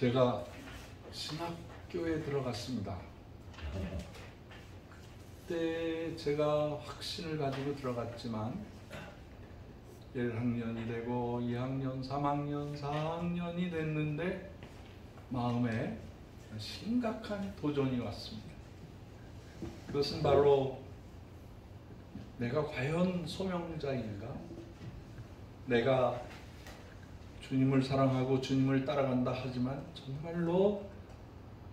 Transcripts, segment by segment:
제가 신학교에 들어갔습니다. 그때 제가 확신을 가지고 들어갔지만 1학년이 되고 2학년, 3학년, 4학년이 됐는데 마음에 심각한 도전이 왔습니다. 그것은 바로 내가 과연 소명자인가? 내가 주님을 사랑하고 주님을 따라간다 하지만 정말로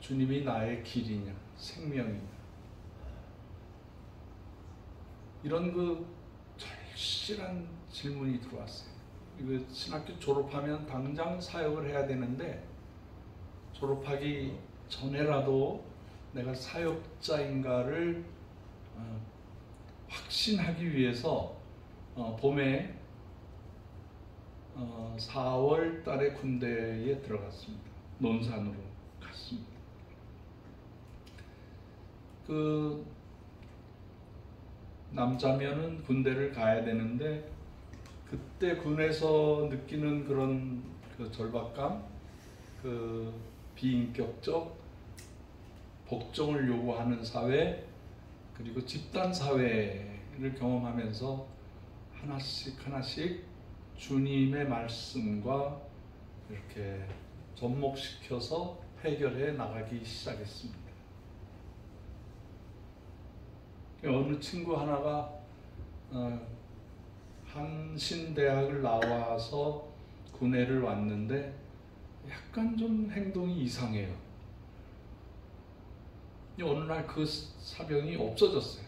주님이 나의 길이냐, 생명이냐, 이런 그 절실한 질문이 들어왔어요. 이거 신학교 졸업하면 당장 사역을 해야 되는데 졸업하기 전에라도 내가 사역자인가를 확신하기 위해서 봄에 4월 달에 군대에 들어갔습니다. 논산으로 갔습니다. 그 남자면은 군대를 가야 되는데 그때 군에서 느끼는 그런 그 절박감, 그 비인격적 복종을 요구하는 사회, 그리고 집단 사회를 경험하면서 하나씩 하나씩 주님의 말씀과 이렇게 접목시켜서 해결해 나가기 시작했습니다. 어느 친구 하나가 한신대학을 나와서 군에를 왔는데 약간 좀 행동이 이상해요. 어느 날 그 사병이 없어졌어요.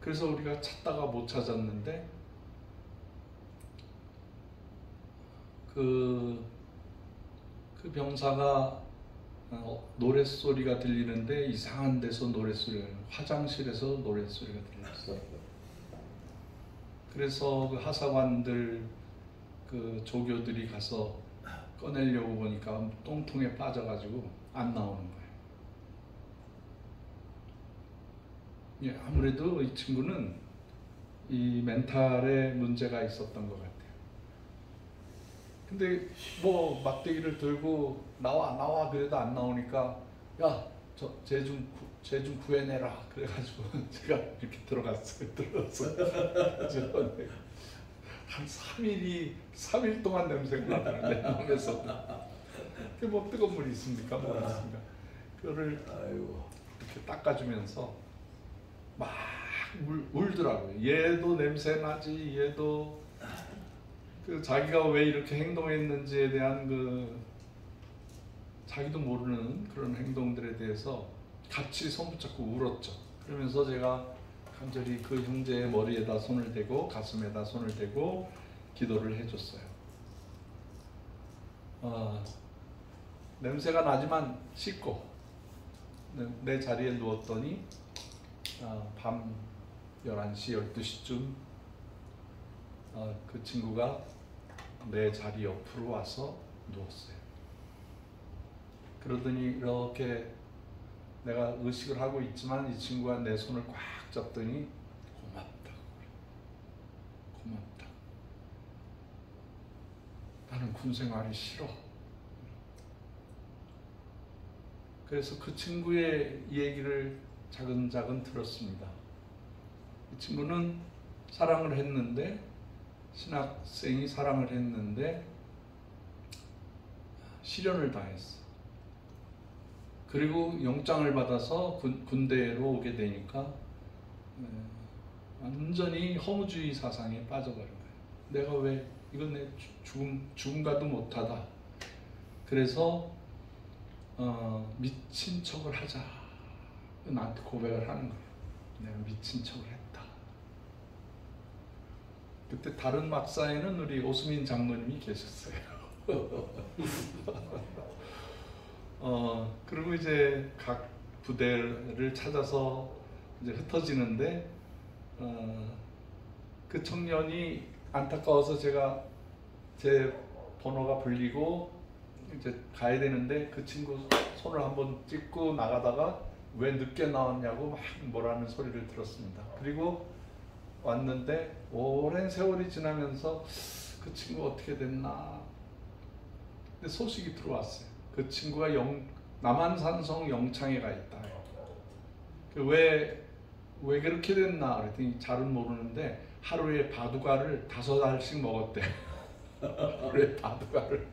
그래서 우리가 찾다가 못 찾았는데 그 병사가 노랫소리가 들리는데 이상한 데서 노랫소리가, 화장실에서 노랫소리가 들렸어요. 그래서 그 하사관들, 그 조교들이 가서 꺼내려고 보니까 똥통에 빠져가지고 안 나오는 거예요. 예, 아무래도 이 친구는 이 멘탈에 문제가 있었던 것 같아요. 근데 뭐 막대기를 들고 나와 그래도 안 나오니까 야, 쟤 좀 구해내라 그래가지고 제가 이렇게 들어갔어요. 한 3일 동안 냄새가 나더라고요. 내 몸에서. 그게 뭐 뜨거운 물이 있습니까? 뭐 있습니까? 그거를 이렇게 닦아주면서 막 울더라고요. 얘도 냄새 나지, 얘도 그 자기가 왜 이렇게 행동했는지에 대한 그 자기도 모르는 그런 행동들에 대해서 같이 손붙잡고 울었죠. 그러면서 제가 간절히 그 형제의 머리에다 손을 대고 가슴에다 손을 대고 기도를 해줬어요. 냄새가 나지만 씻고 내 자리에 누웠더니 밤 11시, 12시쯤 그 친구가 내 자리 옆으로 와서 누웠어요. 그러더니 이렇게 내가 의식을 하고 있지만 이 친구가 내 손을 꽉 잡더니 고맙다고. 나는 군 생활이 싫어. 그래서 그 친구의 얘기를 차근차근 들었습니다. 이 친구는 사랑을 했는데, 신학생이 사랑을 했는데 실연을 당했어. 그리고 영장을 받아서 군대로 오게 되니까 완전히 허무주의 사상에 빠져버린 거예요. 내가 왜 이건 내 죽음과도 못하다. 그래서 미친 척을 하자. 나한테 고백을 하는 거예요. 내가 미친 척을 했다. 그때 다른 막사에는 우리 오수민 장로님이 계셨어요. 그리고 이제 각 부대를 찾아서 이제 흩어지는데 그 청년이 안타까워서 제가 제 번호가 불리고 이제 가야 되는데 그 친구 손을 한번 찍고 나가다가 왜 늦게 나왔냐고 막 뭐라는 소리를 들었습니다. 그리고 왔는데 오랜 세월이 지나면서 그 친구 어떻게 됐나. 근데 소식이 들어왔어요. 그 그 친구가 남한산성 영창에 가 있다. 왜 그렇게 됐나 그랬더니 잘은 모르는데 하루에 바두가를 5알씩 먹었대. 하루에 바두가를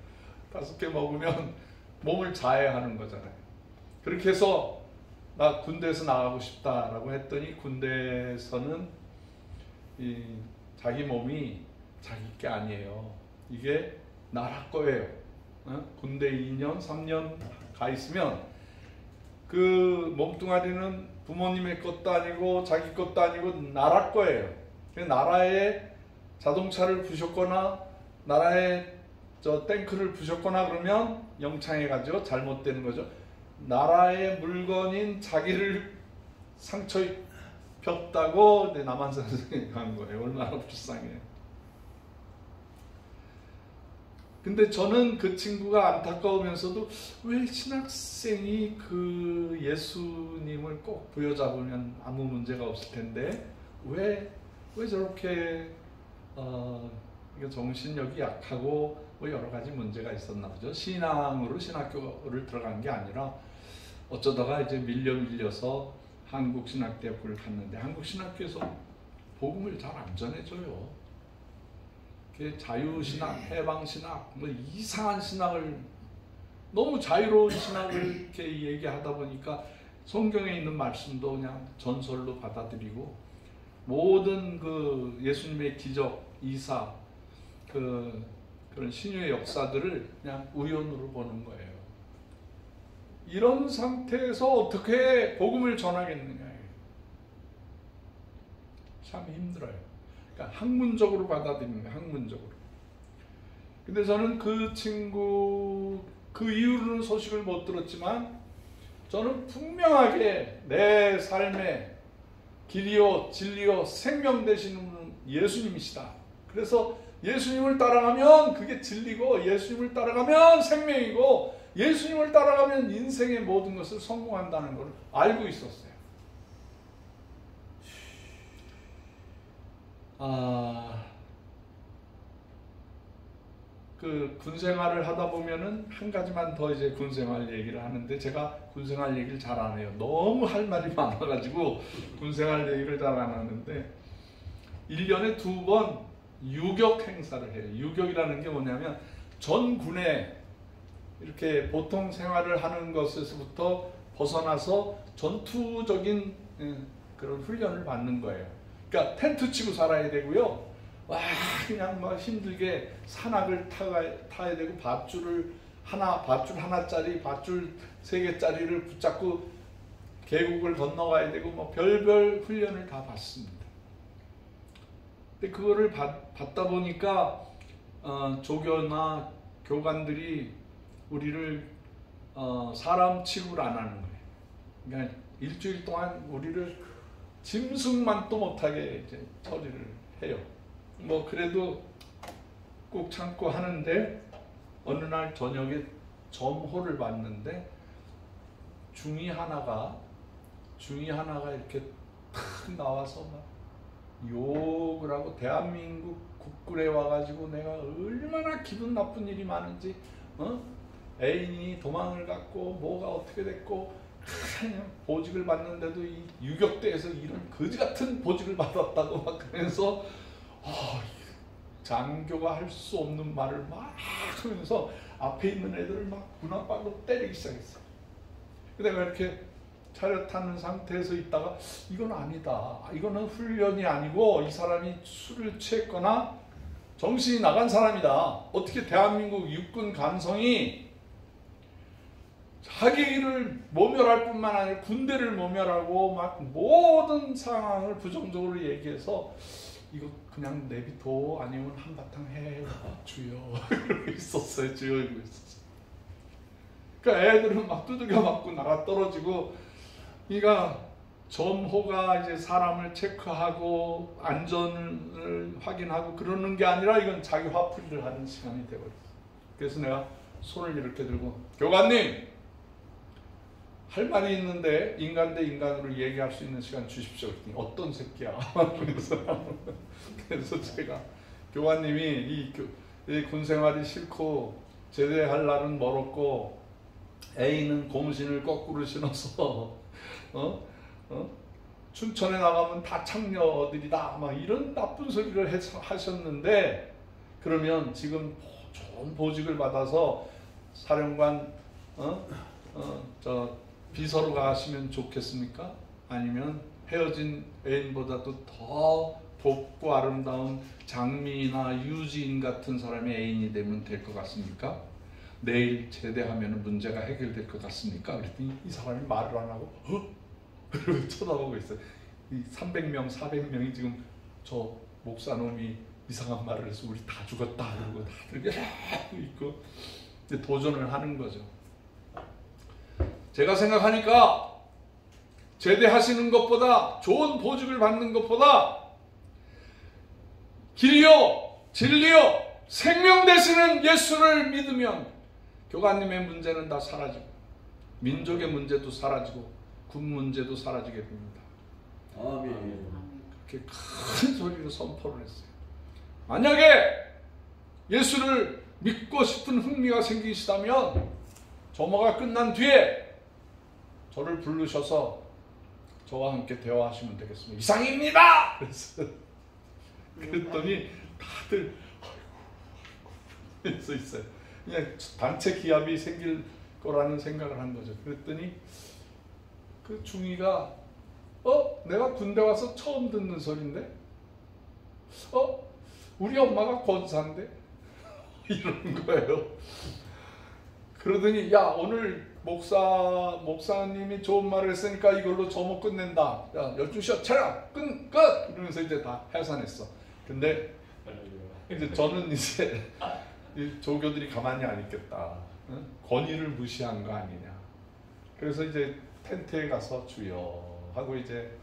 5개 먹으면 몸을 자해하는 거잖아요. 그렇게 해서 나 군대에서 나가고 싶다라고 했더니 군대에서는 자기 몸이 자기 게 아니에요. 이게 나라 거예요. 군대 2년, 3년 가 있으면 그 몸뚱아리는 부모님의 것도 아니고 자기 것도 아니고 나라 거예요. 나라에 자동차를 부셨거나 나라에 탱크를 부셨거나 그러면 영창에 가죠. 잘못되는 거죠. 나라의 물건인 자기를 상처 입혔다고 남한산성에 간 거예요. 얼마나 불쌍해요. 근데 저는 그 친구가 안타까우면서도 왜 신학생이 그 예수님을 꼭 부여잡으면 아무 문제가 없을 텐데 왜 저렇게 정신력이 약하고 뭐 여러 가지 문제가 있었나 보죠. 신앙으로 신학교를 들어간 게 아니라 어쩌다가 이제 밀려서 한국신학대학교를 갔는데 한국신학교에서 복음을 잘 안 전해줘요. 자유신학, 해방신학, 뭐 이상한 신학을 너무 자유로운 신학을 이렇게 얘기하다 보니까 성경에 있는 말씀도 그냥 전설로 받아들이고 모든 그 예수님의 기적, 이사, 그런 신유의 역사들을 그냥 우연으로 보는 거예요. 이런 상태에서 어떻게 복음을 전하겠느냐. 참 힘들어요. 그러니까 학문적으로 받아들이는 거예요. 학문적으로. 근데 저는 그 친구 그 이후로는 소식을 못 들었지만 저는 분명하게 내 삶의 길이요 진리요 생명 되시는 분은 예수님이시다. 그래서 예수님을 따라가면 그게 진리고 예수님을 따라가면 생명이고 예수님을 따라가면 인생의 모든 것을 성공한다는 걸 알고 있었어요. 그 군생활을 하다 보면은 한 가지만 더 이제 군생활 얘기를 하는데 제가 군생활 얘기를 잘 안 해요. 너무 할 말이 많아가지고 군생활 얘기를 잘 안 하는데 1년에 2번 유격 행사를 해요. 유격이라는 게 뭐냐면 전군에 이렇게 보통 생활을 하는 것에서부터 벗어나서 전투적인 그런 훈련을 받는 거예요. 그러니까 텐트 치고 살아야 되고요. 와 그냥 막 힘들게 산악을 타야 되고 밧줄 하나짜리 밧줄 3개짜리를 붙잡고 계곡을 건너가야 되고 뭐 별별 훈련을 다 받습니다. 근데 그거를 받다 보니까 조교나 교관들이 우리를 사람 취급을 안 하는 거예요. 그러니까 일주일 동안 우리를 짐승만도 못하게 이제 처리를 해요. 뭐 그래도 꼭 참고 하는데 어느 날 저녁에 점호를 봤는데 중이 하나가 이렇게 탁 나와서 막 욕을 하고 대한민국 국군에 와가지고 내가 얼마나 기분 나쁜 일이 많은지 애인이 도망을 갔고 뭐가 어떻게 됐고 그냥 보직을 받는데도 이 유격대에서 이런 거지 같은 보직을 받았다고 막 그러면서 장교가 할 수 없는 말을 막 하면서 앞에 있는 애들을 막 문화발로 때리기 시작했어요. 내가 이렇게 차렷하는 상태에서 있다가 이건 아니다. 이거는 훈련이 아니고 이 사람이 술을 취했거나 정신이 나간 사람이다. 어떻게 대한민국 육군 간성이 자기를 모멸할 뿐만 아니라 군대를 모멸하고 막 모든 상황을 부정적으로 얘기해서 이거 그냥 내비둬 아니면 한바탕 해 주여 이러고 있었어요. 주여 이러고 있었어요. 그러니까 애들은 막 두들겨 맞고 나가 떨어지고 그러니까 점호가 이제 사람을 체크하고 안전을 확인하고 그러는 게 아니라 이건 자기 화풀이를 하는 시간이 되어버렸어요. 그래서 내가 손을 이렇게 들고 교관님 할 말이 있는데 인간 대 인간으로 얘기할 수 있는 시간 주십시오. 어떤 새끼야. 그래서 제가 교관님이 이 군생활이 싫고 제대할 날은 멀었고 애인은 고무신을 거꾸로 신어서 춘천에 나가면 다 창녀들이다 막 이런 나쁜 소리를 하셨는데, 그러면 지금 좋은 보직을 받아서 사령관 저 비서로 가시면 좋겠습니까? 아니면 헤어진 애인보다도 더 곱고 아름다운 장미나 유지인 같은 사람의 애인이 되면 될 것 같습니까? 내일 제대하면 문제가 해결될 것 같습니까? 그랬더니 이 사람이 말을 안 하고 그러고 쳐다보고 있어요. 이 300명, 400명이 지금 저 목사놈이 이상한 말을 해서 우리 다 죽었다 그러고 다들 있고 도전을 하는 거죠. 제가 생각하니까 제대하시는 것보다, 좋은 보직을 받는 것보다 길이요 진리요 생명 되시는 예수를 믿으면 교관님의 문제는 다 사라지고, 민족의 문제도 사라지고, 군 문제도 사라지게 됩니다. 아멘. 그렇게 큰 소리로 선포를 했어요. 만약에 예수를 믿고 싶은 흥미가 생기시다면 점호가 끝난 뒤에 저를 부르셔서 저와 함께 대화하시면 되겠습니다. 이상입니다! 그랬더니 다들 서 있어요. 그냥 단체 기합이 생길 거라는 생각을 한 거죠. 그랬더니 그 중위가 내가 군대 와서 처음 듣는 소리인데? 우리 엄마가 권사인데? 이러는 거예요. 그러더니 야, 오늘 목사님이 좋은 말을 했으니까 이걸로 점호 끝낸다. 야, 12시야 차려 끝! 이러면서 이제 다 해산했어. 근데 이제 저는 이제 조교들이 가만히 안 있겠다. 응? 권위를 무시한 거 아니냐. 그래서 이제 텐트에 가서 주여 하고 이제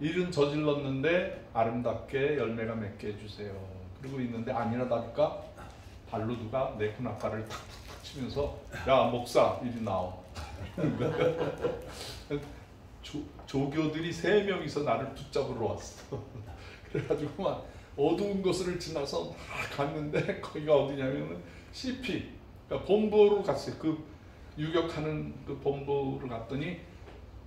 일은 저질렀는데 아름답게 열매가 맺게 해주세요. 그러고 있는데 아니나 다를까 발로 누가 내 군악발을 탁탁탁 치면서 야, 목사 이리 나와. 조교들이 3명이서 나를 붙잡으러 왔어. 그래가지고 막 어두운 곳을 지나서 막 갔는데 거기가 어디냐면은 CP, 그러니까 본부로 갔어요. 그 유격하는 그 본부로 갔더니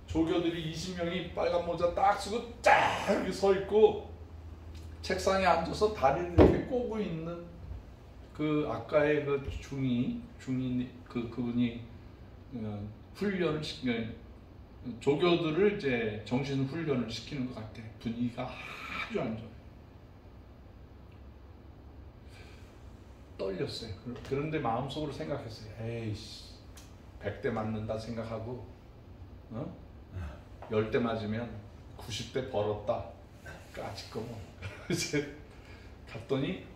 조교들이 20명이 빨간 모자 딱 쓰고 쫙 이렇게 서 있고 책상에 앉아서 다리를 이렇게 꼬고 있는 그 아까의 그 중위 그분이 훈련을 시키는, 조교들을 이제 정신 훈련을 시키는 것 같아. 분위기가 아주 안 좋아요. 떨렸어요. 그런데 마음속으로 생각했어요. 에이씨, 100대 맞는다 생각하고 10대 맞으면 90대 벌었다. 까짓 거 뭐. 이제 갔더니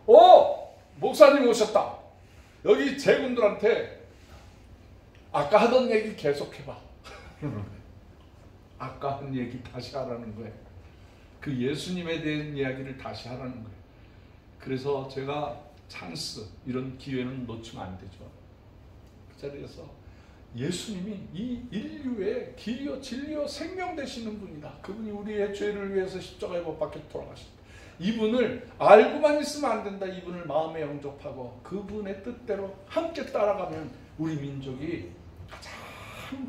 목사님 오셨다. 여기 제군들한테 아까 하던 얘기 계속해봐. 아까 한 얘기 다시 하라는 거예요. 그 예수님에 대한 이야기를 다시 하라는 거예요. 그래서 제가 찬스, 이런 기회는 놓치면 안 되죠. 그 자리에서 예수님이 이 인류의 길이요 진리요 생명 되시는 분이다. 그분이 우리의 죄를 위해서 십자가에 못 박혀 돌아가셨다. 이분을 알고만 있으면 안 된다. 이분을 마음에 영접하고 그분의 뜻대로 함께 따라가면 우리 민족이 가장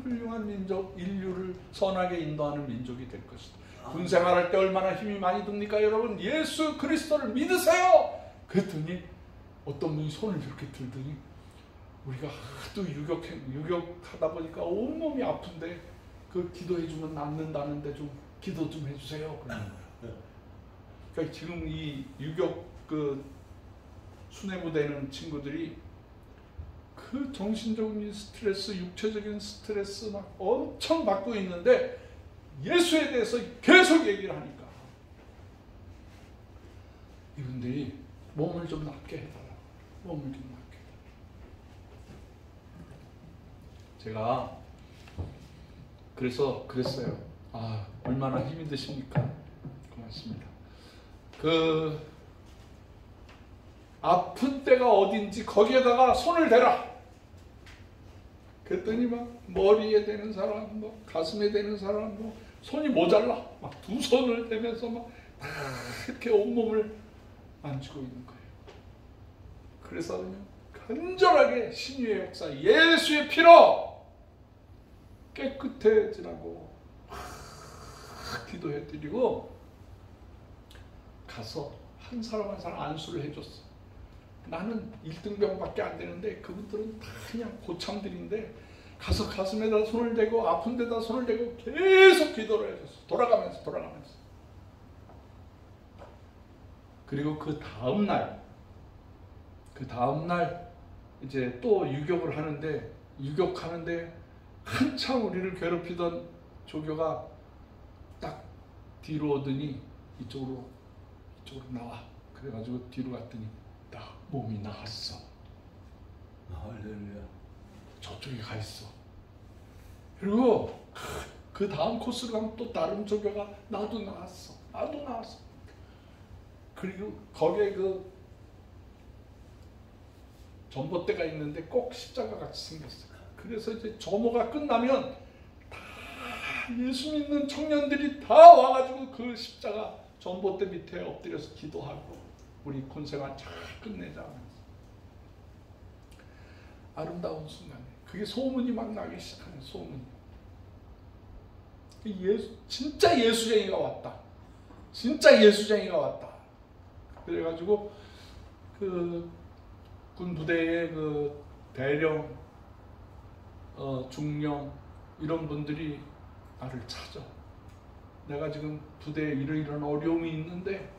훌륭한 민족, 인류를 선하게 인도하는 민족이 될 것이다. 군생활할 때 얼마나 힘이 많이 듭니까? 여러분, 예수 그리스도를 믿으세요. 그랬더니 어떤 분이 손을 이렇게 들더니 우리가 하도 유격하다 보니까 온몸이 아픈데 그 기도해주면 낫는다는데 좀 기도 좀 해주세요. 그러니까 지금 이 유격 그 수뇌부되는 친구들이 그 정신적인 스트레스, 육체적인 스트레스 막 엄청 받고 있는데 예수에 대해서 계속 얘기를 하니까 이분들이 몸을 좀 낫게 해달라. 몸을 좀 낫게 해달라. 제가 그래서 그랬어요. 얼마나 힘이 드십니까? 고맙습니다. 그 아픈 때가 어딘지 거기에다가 손을 대라. 그랬더니 막 머리에 대는 사람, 뭐 가슴에 대는 사람, 뭐 손이 모자라. 막 두 손을 대면서 막 이렇게 온몸을 만지고 있는 거예요. 그래서 그냥 간절하게 신유의 역사, 예수의 피로 깨끗해지라고 기도해드리고 가서 한 사람 한 사람 안수를 해줬어. 나는 1등병밖에 안 되는데 그분들은 다 그냥 고참들인데 가서 가슴에다 손을 대고 아픈 데다 손을 대고 계속 기도를 해줬어. 돌아가면서. 그리고 그 다음날 이제 또 유격하는데 한참 우리를 괴롭히던 조교가 딱 뒤로 오더니 이쪽으로 나와. 그래가지고 뒤로 갔더니 나 몸이 나았어. 할렐루야. 저쪽에 가 있어. 그리고 그 다음 코스로 가면 또 다른 조교가 나도 나았어. 그리고 거기에 그 전봇대가 있는데 꼭 십자가 같이 생겼어. 그래서 이제 점호가 끝나면 다 예수 믿는 청년들이 다 와가지고 그 십자가 전봇대 밑에 엎드려서 기도하고 우리 군생활 잘 끝내자 하면서 아름다운 순간에 그게 소문이 막 나기 시작하는 소문이. 진짜 예수쟁이가 왔다. 그래가지고 그 군 부대의 그 대령, 중령 이런 분들이 나를 찾아. 내가 지금 부대에 이런 어려움이 있는데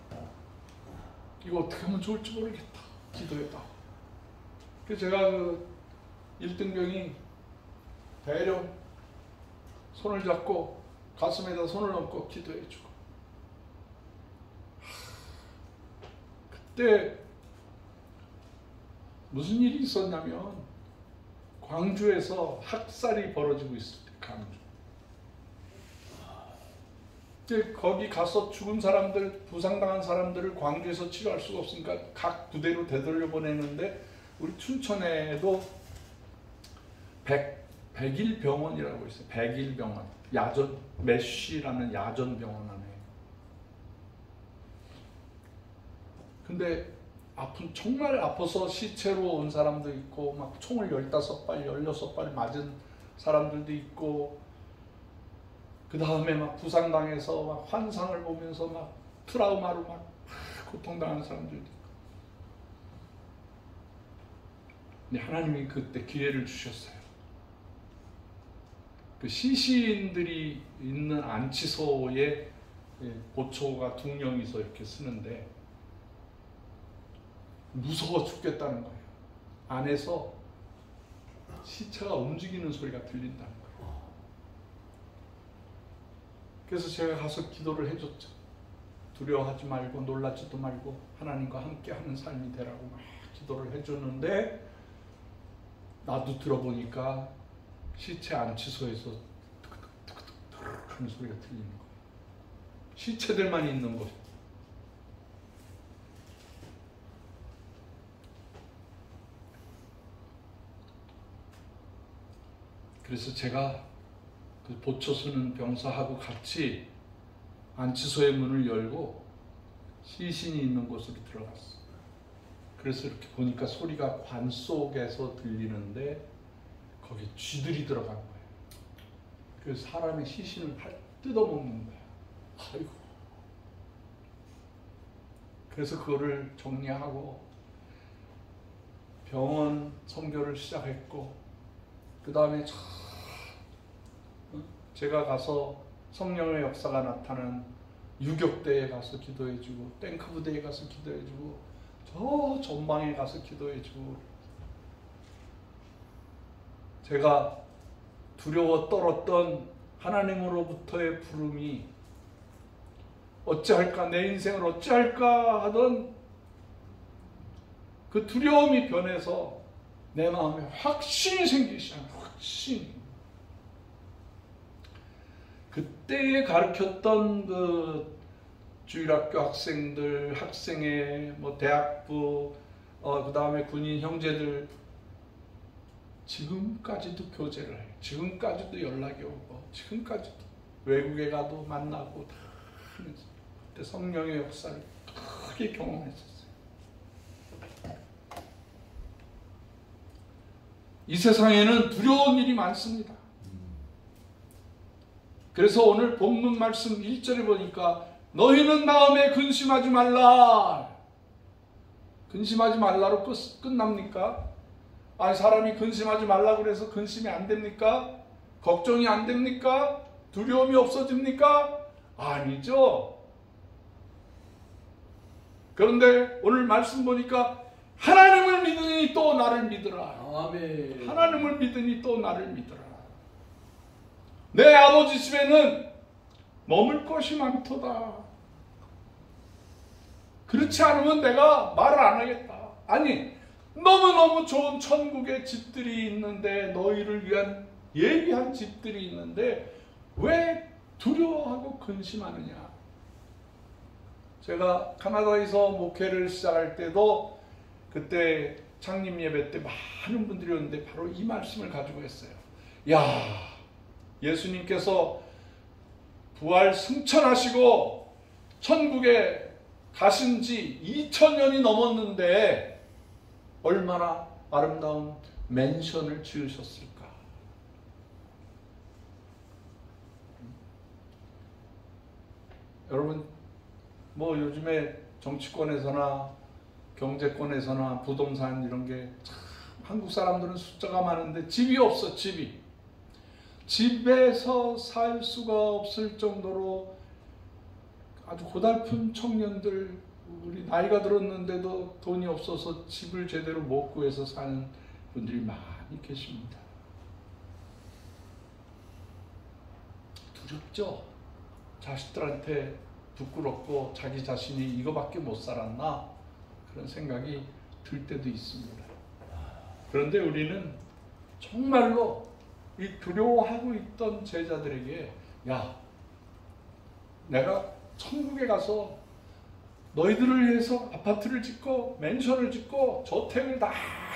이거 어떻게 하면 좋을지 모르겠다. 기도해봐. 그래서 제가 그 1등병이 대령 손을 잡고 가슴에다 손을 얹고 기도해주고 그때 무슨 일이 있었냐면 광주에서 학살이 벌어지고 있을 때 광주. 거기 가서 죽은 사람들, 부상당한 사람들을 광주에서 치료할 수가 없으니까 각 부대로 되돌려 보내는데 우리 춘천에도 백일병원이라고 있어요. 백일병원. 메쉬라는 야전병원 안에. 근데 정말 아파서 시체로 온 사람도 있고 막 총을 15발, 16발 맞은 사람들도 있고 그 다음에 막 부상당해서 막 환상을 보면서 막 트라우마로 막 고통당하는 사람들도 있고. 근데 하나님이 그때 기회를 주셨어요. 그 시신들이 있는 안치소에 보초가 둥령이서 이렇게 쓰는데 무서워 죽겠다는 거예요. 안에서 시체가 움직이는 소리가 들린다는 거예요. 그래서 제가 가서 기도를 해줬죠. 두려워하지 말고 놀라지도 말고 하나님과 함께하는 삶이 되라고 막 기도를 해줬는데 나도 들어보니까 시체 안치소에서 득득득득 하는 소리가 들리는 거예요. 시체들만 있는 곳. 그래서 제가 그 보초 쓰는 병사하고 같이 안치소의 문을 열고 시신이 있는 곳으로 들어갔어. 그래서 이렇게 보니까 소리가 관 속에서 들리는데 거기에 쥐들이 들어간 거예요. 그래서 사람의 시신을 뜯어먹는 거예요. 아이고. 그래서 그거를 정리하고 병원 선교를 시작했고 그 다음에 제가 가서 성령의 역사가 나타난 유격대에 가서 기도해주고 탱크 부대에 가서 기도해주고 저 전방에 가서 기도해주고 제가 두려워 떨었던 하나님으로부터의 부름이 어찌할까 내 인생을 어찌할까 하던 그 두려움이 변해서 내 마음에 확신이 생기기 시작합니다. 확신이. 그때 가르쳤던 그 주일학교 학생들, 학생회, 대학부, 그 다음에 군인 형제들 지금까지도 교제를 해요. 지금까지도 연락이 오고 지금까지도 외국에 가도 만나고 다 하면서 그때 성령의 역사를 크게 경험했었어요. 이 세상에는 두려운 일이 많습니다. 그래서 오늘 본문 말씀 1절에 보니까 너희는 마음에 근심하지 말라. 근심하지 말라로 끝납니까? 아니 사람이 근심하지 말라 그래서 근심이 안 됩니까? 걱정이 안 됩니까? 두려움이 없어집니까? 아니죠. 그런데 오늘 말씀 보니까 하나님을 믿으니 또 나를 믿으라. 아멘. 하나님을 믿으니 또 나를 믿으라. 내 아버지 집에는 머물 것이 많도다. 그렇지 않으면 내가 말을 안 하겠다. 아니 너무너무 좋은 천국의 집들이 있는데, 너희를 위한 예비한 집들이 있는데 왜 두려워하고 근심하느냐. 제가 카나다에서 목회를 시작할 때도 그때 창립 예배 때 많은 분들이 오는데 바로 이 말씀을 가지고 했어요. 야, 예수님께서 부활 승천하시고 천국에 가신 지 2000년이 넘었는데 얼마나 아름다운 맨션을 지으셨을까. 여러분 뭐 요즘에 정치권에서나 경제권에서나 부동산 이런 게 참 한국 사람들은 숫자가 많은데 집이 없어. 집에서 살 수가 없을 정도로 아주 고달픈 청년들, 우리 나이가 들었는데도 돈이 없어서 집을 제대로 못 구해서 사는 분들이 많이 계십니다. 두렵죠? 자식들한테 부끄럽고 자기 자신이 이거밖에 못 살았나 그런 생각이 들 때도 있습니다. 그런데 우리는 정말로 이 두려워하고 있던 제자들에게, 야, 내가 천국에 가서 너희들을 위해서 아파트를 짓고 맨션을 짓고 저택을 다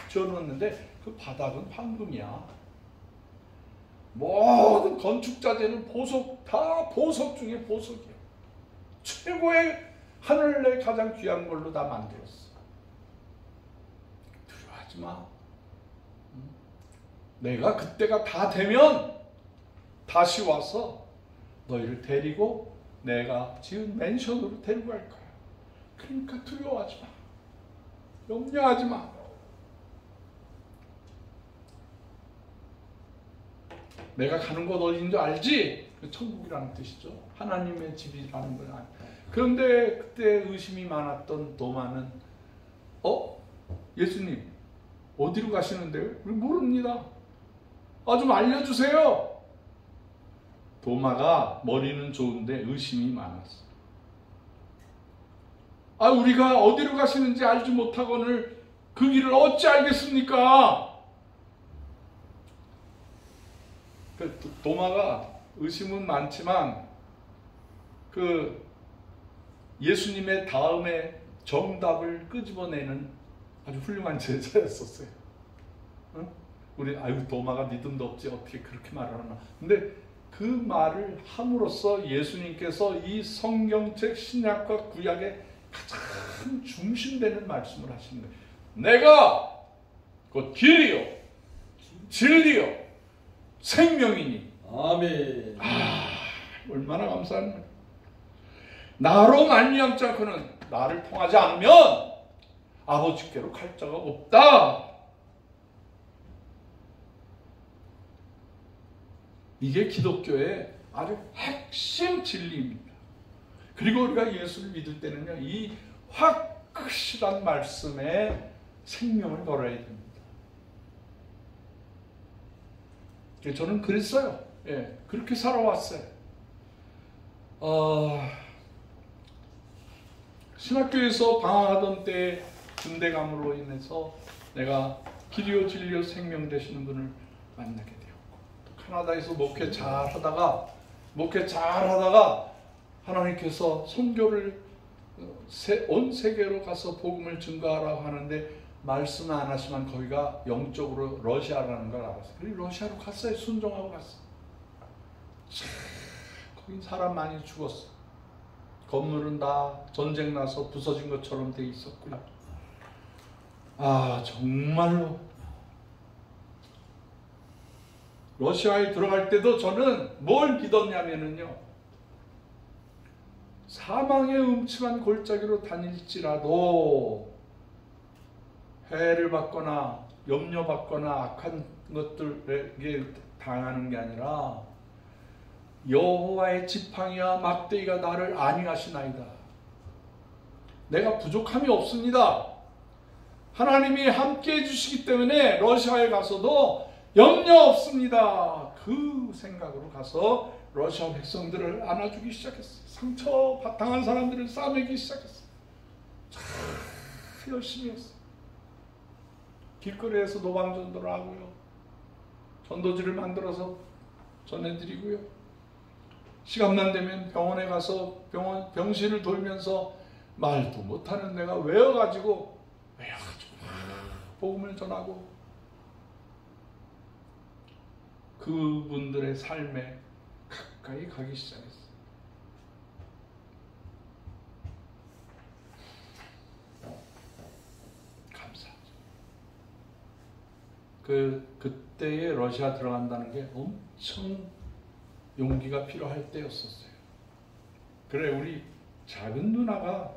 지어놓았는데 그 바닥은 황금이야. 모든 건축자재는 보석, 다 보석 중에 보석이야. 최고의 하늘 내 가장 귀한 걸로 다 만들었어. 두려워하지 마. 내가 그때가 다 되면 다시 와서 너희를 데리고 내가 지은 맨션으로 데리고 갈 거야. 그러니까 두려워하지 마. 염려하지 마. 내가 가는 곳 어디인 줄 알지? 천국이라는 뜻이죠. 하나님의 집이라는 건. 그런데 그때 의심이 많았던 도마는 예수님 어디로 가시는데요? 우리 모릅니다. 좀 알려주세요. 도마가 머리는 좋은데 의심이 많았어. 우리가 어디로 가시는지 알지 못하거늘 그 길을 어찌 알겠습니까? 도마가 의심은 많지만 그 예수님의 다음에 정답을 끄집어내는 아주 훌륭한 제자였었어요. 응? 우리 도마가 믿음도 없지 어떻게 그렇게 말을 하나. 근데 그 말을 함으로써 예수님께서 이 성경책 신약과 구약의 가장 중심되는 말씀을 하시는 거예요. 내가 곧 길이요 진리요 생명이니. 아멘. 얼마나 감사한 거예요. 나로 말미암지 않고는, 나를 통하지 않으면 아버지께로 갈 자가 없다. 이게 기독교의 아주 핵심 진리입니다. 그리고 우리가 예수를 믿을 때는요, 이 확실한 말씀에 생명을 걸어야 됩니다. 저는 그랬어요. 그렇게 살아왔어요. 신학교에서 방황하던 때 군대감으로 인해서 내가 길이요 진리요 생명 되시는 분을 만나게 되었고, 또 카나다에서 목회 잘 하다가 하나님께서 선교를 온 세계로 가서 복음을 증거하라고 하는데 말씀은 안 하시면 거기가 영적으로 러시아라는 걸 알았어요. 그리고 러시아로 갔어요. 순종하고 갔어. 거긴 사람 많이 죽었어. 건물은 다 전쟁 나서 부서진 것처럼 돼 있었고요. 정말로 러시아에 들어갈 때도 저는 뭘 믿었냐면요, 사망의 음침한 골짜기로 다닐지라도 해를 받거나 염려받거나 악한 것들에게 당하는 게 아니라 여호와의 지팡이와 막대기가 나를 안위하시나이다. 내가 부족함이 없습니다. 하나님이 함께 해주시기 때문에 러시아에 가서도 염려 없습니다. 그 생각으로 가서 러시아 백성들을 안아주기 시작했어요. 상처 바탕한 사람들을 싸매기 시작했어요. 참 열심히 했어요. 길거리에서 노방전도를 하고요, 전도지를 만들어서 전해드리고요, 시간만 되면 병원에 가서 병실을 돌면서 말도 못하는 내가 외워가지고 복음을 전하고 그분들의 삶에 가까이 가기 시작했어요. 감사하죠. 그때에 러시아 들어간다는 게 엄청 용기가 필요할 때였었어요. 그래, 우리 작은 누나가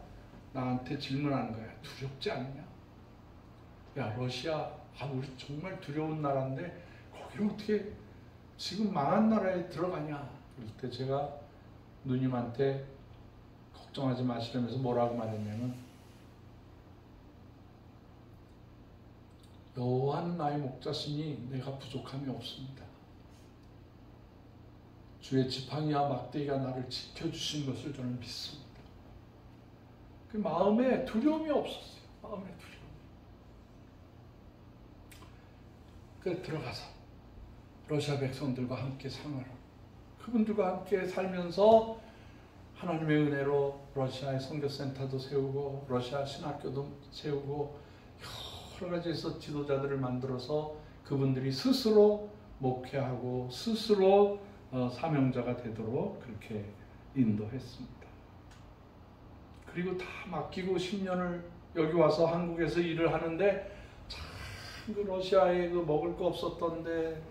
나한테 질문하는 거야. 두렵지 않냐? 야, 러시아, 우리 정말 두려운 나라인데 거기를 어떻게 지금 망한 나라에 들어가냐? 그럴 때 제가 누님한테 걱정하지 마시라면서 뭐라고 말했냐면, 여호와는 나의 목자시니 내가 부족함이 없습니다. 주의 지팡이와 막대기가 나를 지켜주신 것을 저는 믿습니다. 그 마음에 두려움이 없었어요. 마음에 두려움. 그래서 들어가서 러시아 백성들과 함께 생활하고 그분들과 함께 살면서 하나님의 은혜로 러시아의 선교센터도 세우고 러시아 신학교도 세우고 여러 가지에서 지도자들을 만들어서 그분들이 스스로 목회하고 스스로 사명자가 되도록 그렇게 인도했습니다. 그리고 다 맡기고 10년을 여기 와서 한국에서 일을 하는데 참 그 러시아에 그 먹을 거 없었던데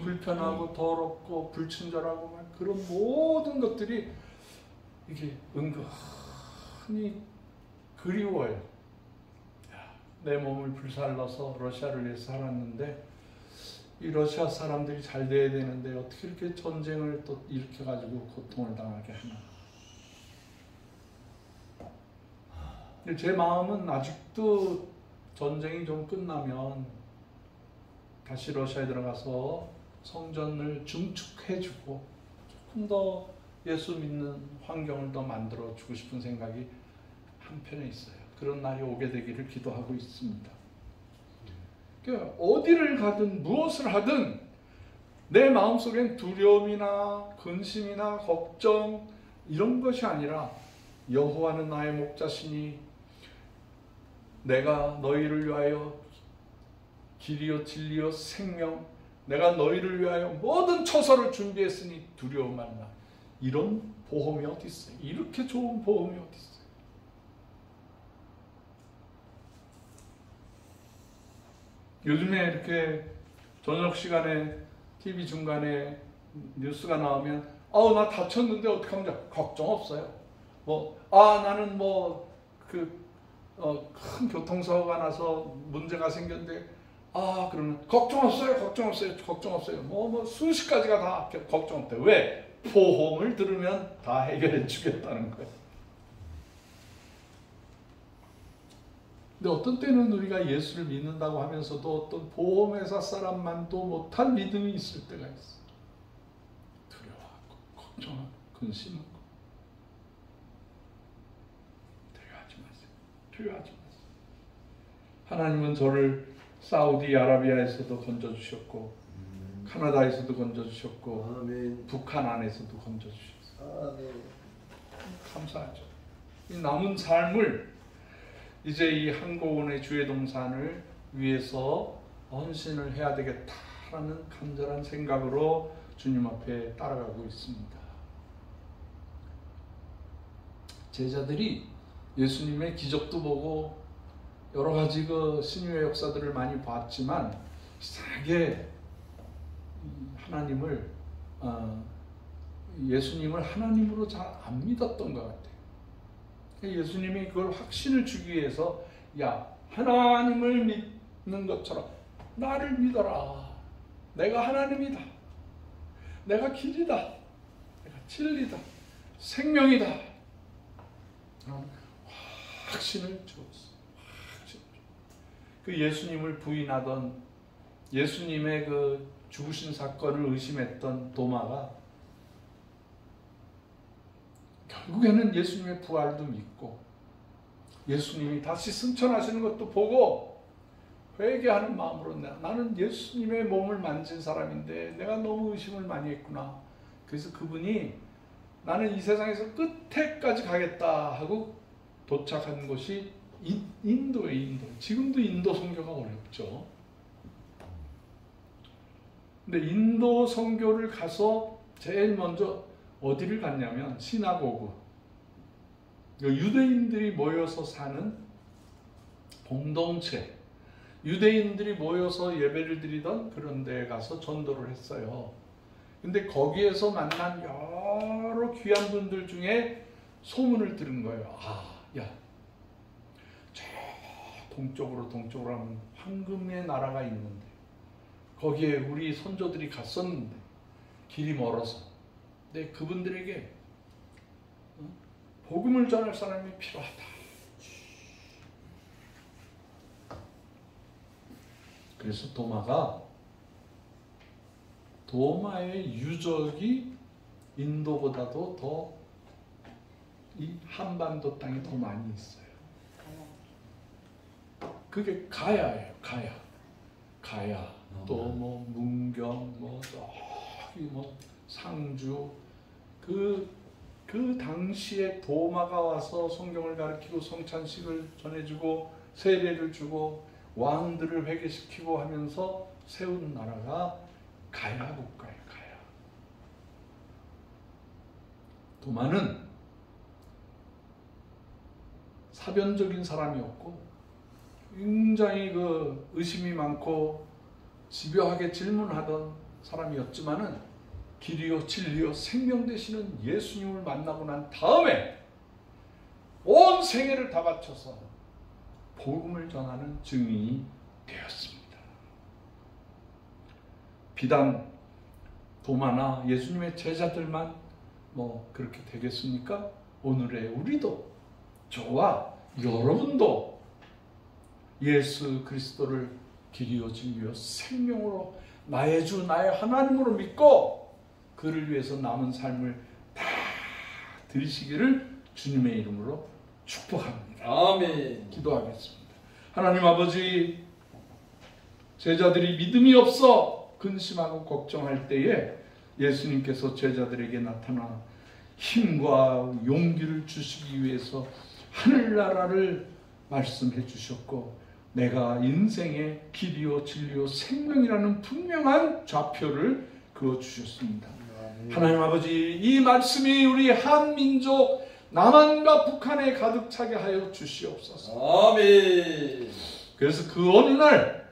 불편하고 더럽고 불친절하고 막 그런 모든 것들이 이게 은근히 그리워요. 내 몸을 불살라서 러시아를 위해서 살았는데 이 러시아 사람들이 잘 돼야 되는데 어떻게 이렇게 전쟁을 또 일으켜가지고 고통을 당하게 하나. 근데 제 마음은 아직도 전쟁이 좀 끝나면 다시 러시아에 들어가서 성전을 증축해주고 조금 더 예수 믿는 환경을 더 만들어주고 싶은 생각이 한편에 있어요. 그런 날이 오게 되기를 기도하고 있습니다. 그러니까 어디를 가든 무엇을 하든 내 마음속엔 두려움이나 근심이나 걱정 이런 것이 아니라 여호와는 나의 목자시니 내가 너희를 위하여 길이요 진리요 생명 내가 너희를 위하여 모든 처소를 준비했으니 두려움 말라. 이런 보험이 어디 있어요? 이렇게 좋은 보험이 어디 있어요? 요즘에 이렇게 저녁 시간에 TV 중간에 뉴스가 나오면 나 다쳤는데 어떡하면 걱정 없어요. 나는 큰 교통사고가 나서 문제가 생겼는데 그러면 걱정 없어요. 수십 가지가 다 걱정 없대. 왜? 보험을 들으면 다 해결해 주겠다는 거예요. 근데 어떤 때는 우리가 예수를 믿는다고 하면서도 어떤 보험회사 사람만도 못한 믿음이 있을 때가 있어. 두려워하고 걱정하고 근심하고. 두려워하지 마세요. 하나님은 저를 사우디아라비아에서도 건져주셨고 카나다에서도 건져주셨고 아멘. 북한 안에서도 건져주셨어요. 아멘. 감사하죠. 이 남은 삶을 이제 이 한국원의 주의 동산을 위해서 헌신을 해야 되겠다라는 간절한 생각으로 주님 앞에 따라가고 있습니다. 제자들이 예수님의 기적도 보고 여러 가지 그 신유의 역사들을 많이 봤지만 이상하게 하나님을 예수님을 하나님으로 잘 안 믿었던 것 같아요. 예수님이 그걸 확신을 주기 위해서 야, 하나님을 믿는 것처럼 나를 믿어라. 내가 하나님이다. 내가 길이다. 내가 진리다. 생명이다. 확신을 주었어. 그 예수님을 부인하던, 예수님의 그 죽으신 사건을 의심했던 도마가 결국에는 예수님의 부활도 믿고 예수님이 다시 승천하시는 것도 보고 회개하는 마음으로 나는 예수님의 몸을 만진 사람인데 내가 너무 의심을 많이 했구나. 그래서 그분이 나는 이 세상에서 끝에까지 가겠다 하고 도착한 곳이 인도예요. 인도. 지금도 인도 선교가 어렵죠. 근데 인도 선교를 가서 제일 먼저 어디를 갔냐면 시나고그, 유대인들이 모여서 사는 공동체, 유대인들이 모여서 예배를 드리던 그런 데에 가서 전도를 했어요. 근데 거기에서 만난 여러 귀한 분들 중에 소문을 들은 거예요. 야, 저 동쪽으로 하면 황금의 나라가 있는데 거기에 우리 선조들이 갔었는데 길이 멀어서 근데 그분들에게 복음을 전할 사람이 필요하다. 그래서 도마의 유적이 인도보다도 더 이 한반도 땅에 더 많이 있어요. 그게 가야예요. 가야. 또 뭐 문경, 뭐 저기 뭐 상주. 그 당시에 도마가 와서 성경을 가르치고 성찬식을 전해주고 세례를 주고 왕들을 회개시키고 하면서 세운 나라가 가야 국가예요. 가야. 도마는 사변적인 사람이었고 굉장히 그 의심이 많고 집요하게 질문하던 사람이었지만은 길이요 진리요 생명 되시는 예수님을 만나고 난 다음에 온 생애를 다 바쳐서 복음을 전하는 증인이 되었습니다. 비단 도마나 예수님의 제자들만 뭐 그렇게 되겠습니까? 오늘의 우리도, 저와 여러분도 예수 그리스도를 길이요 진리요 생명으로 나의 주 나의 하나님으로 믿고 그를 위해서 남은 삶을 다 드리시기를 주님의 이름으로 축복합니다. 아멘. 기도하겠습니다. 하나님 아버지, 제자들이 믿음이 없어 근심하고 걱정할 때에 예수님께서 제자들에게 나타나 힘과 용기를 주시기 위해서 하늘나라를 말씀해 주셨고 내가 인생의 길이요 진리요 생명이라는 분명한 좌표를 그어주셨습니다. 하나님 아버지, 이 말씀이 우리 한민족 남한과 북한에 가득 차게 하여 주시옵소서. 아멘. 그래서 그 어느 날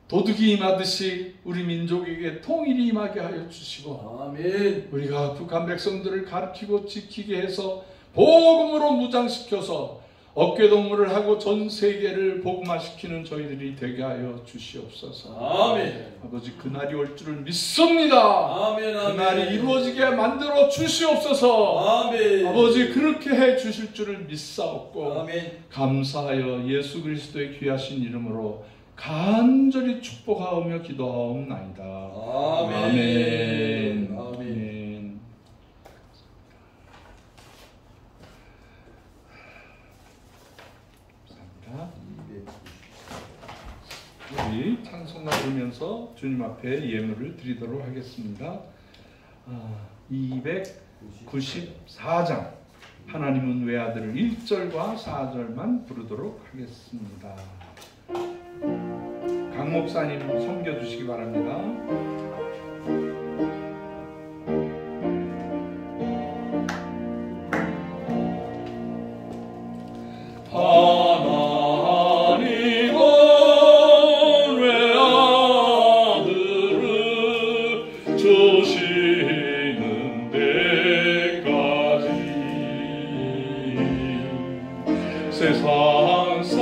도둑이 임하듯이 우리 민족에게 통일이 임하게 하여 주시고 아멘. 우리가 북한 백성들을 가르치고 지키게 해서 복음으로 무장시켜서 어깨동무를 하고 전 세계를 복음화시키는 저희들이 되게 하여 주시옵소서. 아멘. 아버지, 그날이 올 줄을 믿습니다. 아멘. 그날이 이루어지게 만들어 주시옵소서. 아멘. 아버지, 그렇게 해 주실 줄을 믿사옵고 아멘. 감사하여 예수 그리스도의 귀하신 이름으로 간절히 축복하오며 기도하옵나이다. 아멘. 아멘. 아멘. 우리 찬송가 부르면서 주님 앞에 예물을 드리도록 하겠습니다. 294장 하나님은 외아들을 1절과 4절만 부르도록 하겠습니다. 강 목사님 섬겨주시기 바랍니다. 하나님은 외아들을 세상 사랑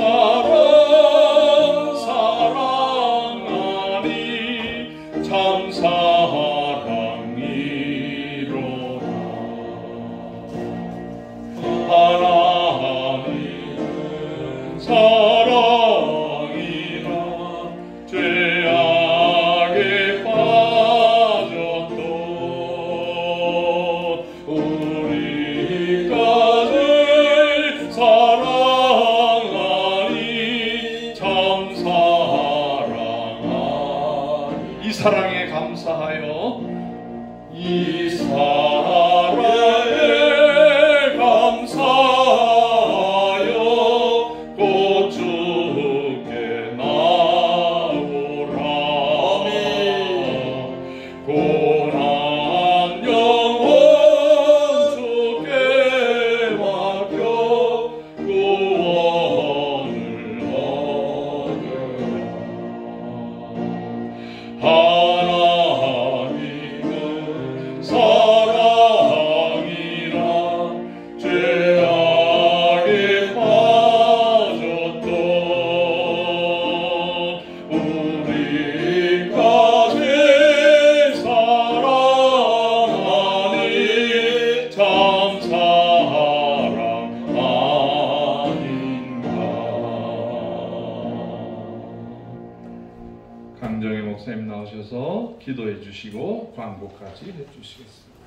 사랑하니 참 사랑이로다. 하나님은 사랑이라 죄악에 빠졌던 우리까지 사랑하니 참 사랑하니. 이 사랑에 감사하여, 이 사랑에 감사하여 곧 주께 나오라. 고난 영혼 주께 맡겨 구원을 얻으라. 하나님은 사랑이라 죄악에 빠졌던 우리까지 사랑하니 참 사랑 아닌가. 강정희 목사님 나오셔서 기도해 주시고 광고까지 해 주시겠습니다.